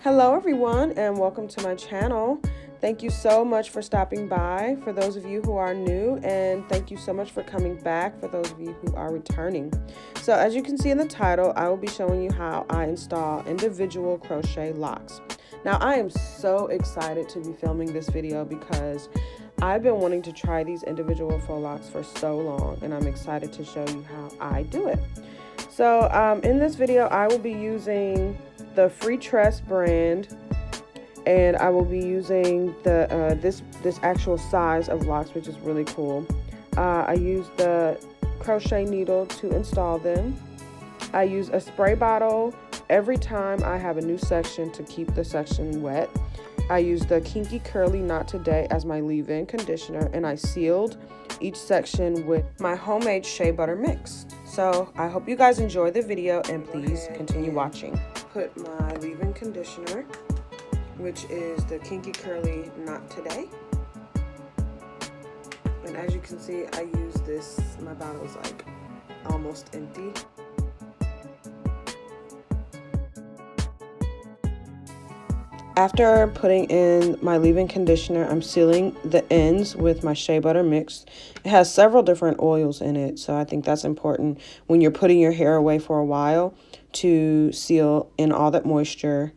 Hello everyone and welcome to my channel. Thank you so much for stopping by for those of you who are new, and thank you so much for coming back for those of you who are returning. So as you can see in the title, I will be showing you how I install individual crochet locks. Now I am so excited to be filming this video because I've been wanting to try these individual faux locks for so long, and I'm excited to show you how I do it. So in this video I will be using the Freetress brand, and I will be using the this actual size of locks, which is really cool. I use the crochet needle to install them. I use a spray bottle every time I have a new section to keep the section wet. I use the Kinky Curly Not Today as my leave-in conditioner, and I sealed each section with my homemade shea butter mix. So I hope you guys enjoy the video, and please continue watching. Put my leave-in conditioner, which is the Kinky Curly Not Today. And as you can see, I use this, my bottle is like almost empty. After putting in my leave-in conditioner, I'm sealing the ends with my shea butter mix. It has several different oils in it, so I think that's important when you're putting your hair away for a while, to seal in all that moisture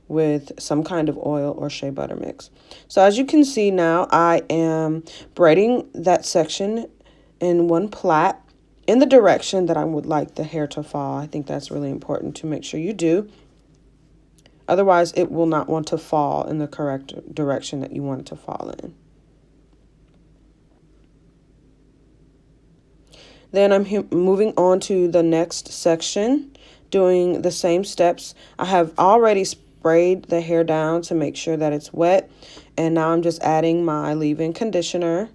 with some kind of oil or shea butter mix. So as you can see now, I am braiding that section in one plait in the direction that I would like the hair to fall. I think that's really important to make sure you do. Otherwise, it will not want to fall in the correct direction that you want it to fall in. Then I'm moving on to the next section, doing the same steps. I have already sprayed the hair down to make sure that it's wet, and now I'm just adding my leave-in conditioner.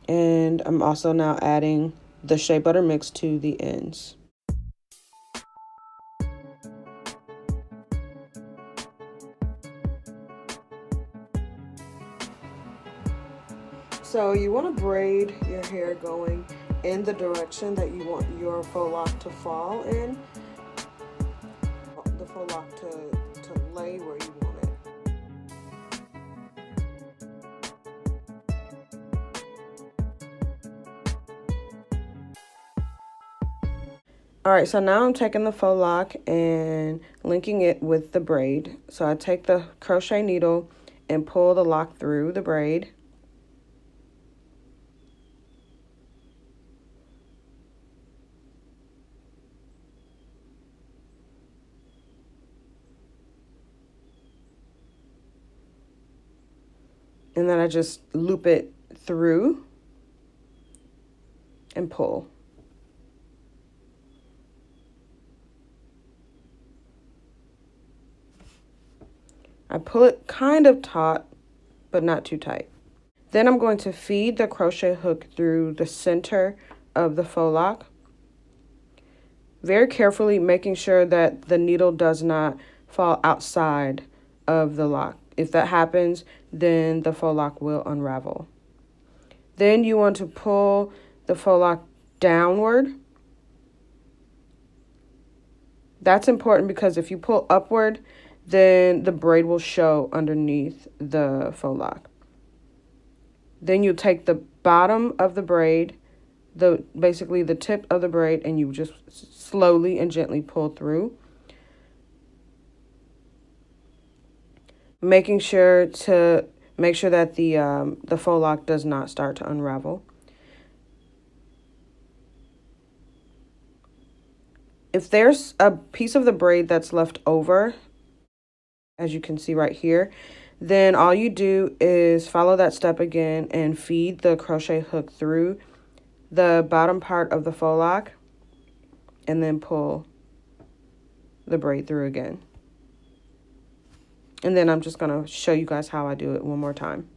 And I'm also now adding the shea butter mix to the ends. So you want to braid your hair going in the direction that you want your faux lock to fall in, the faux lock to lay where you want it. Alright, so now I'm taking the faux lock and linking it with the braid. So I take the crochet needle and pull the lock through the braid. And then I just loop it through and pull. I pull it kind of taut, but not too tight. Then I'm going to feed the crochet hook through the center of the faux lock, very carefully making sure that the needle does not fall outside of the lock. If that happens, then the faux lock will unravel. Then you want to pull the faux lock downward. That's important because if you pull upward, then the braid will show underneath the faux lock. Then you take the bottom of the braid, basically the tip of the braid, and you just slowly and gently pull through, making sure that the faux lock does not start to unravel. If there's a piece of the braid that's left over, as you can see right here, then all you do is follow that step again and feed the crochet hook through the bottom part of the faux lock, and then pull the braid through again. And then I'm just going to show you guys how I do it one more time.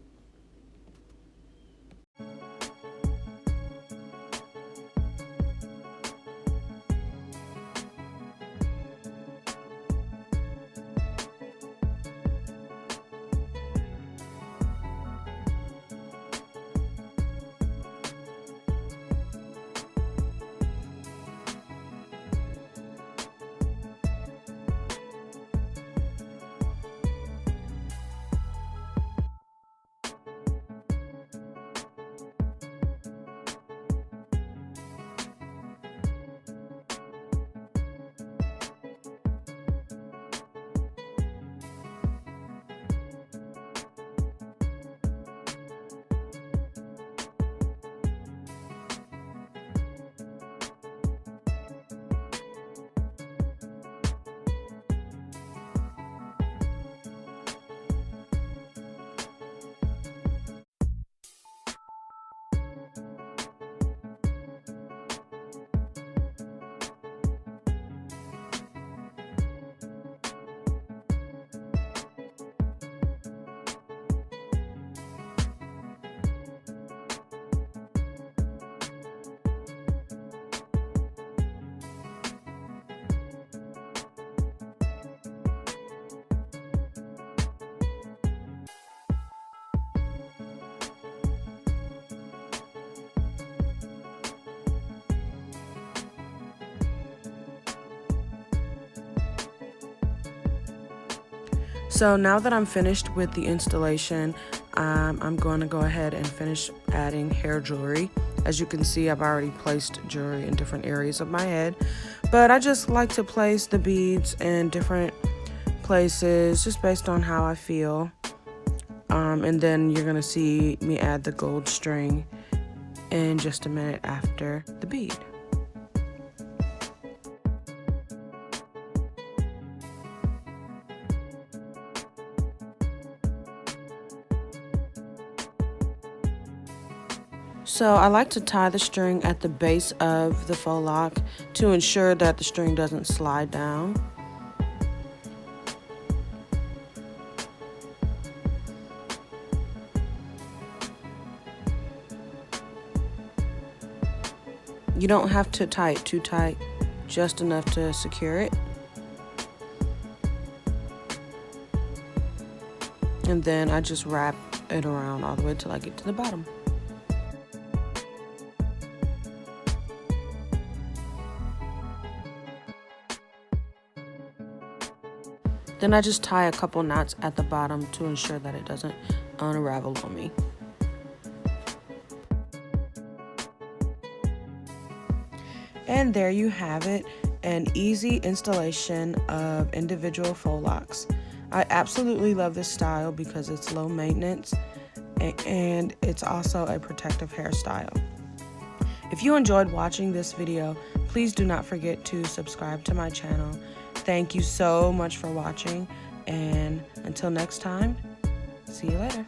So now that I'm finished with the installation, I'm going to go ahead and finish adding hair jewelry. As you can see, I've already placed jewelry in different areas of my head, but I just like to place the beads in different places just based on how I feel. And then you're going to see me add the gold string in just a minute after the bead. So I like to tie the string at the base of the faux lock to ensure that the string doesn't slide down. You don't have to tie it too tight, just enough to secure it. And then I just wrap it around all the way till I get to the bottom. Then I just tie a couple knots at the bottom to ensure that it doesn't unravel on me. And there you have it, an easy installation of individual faux locks. I absolutely love this style because it's low maintenance and it's also a protective hairstyle. If you enjoyed watching this video, please do not forget to subscribe to my channel. Thank you so much for watching, and until next time, see you later.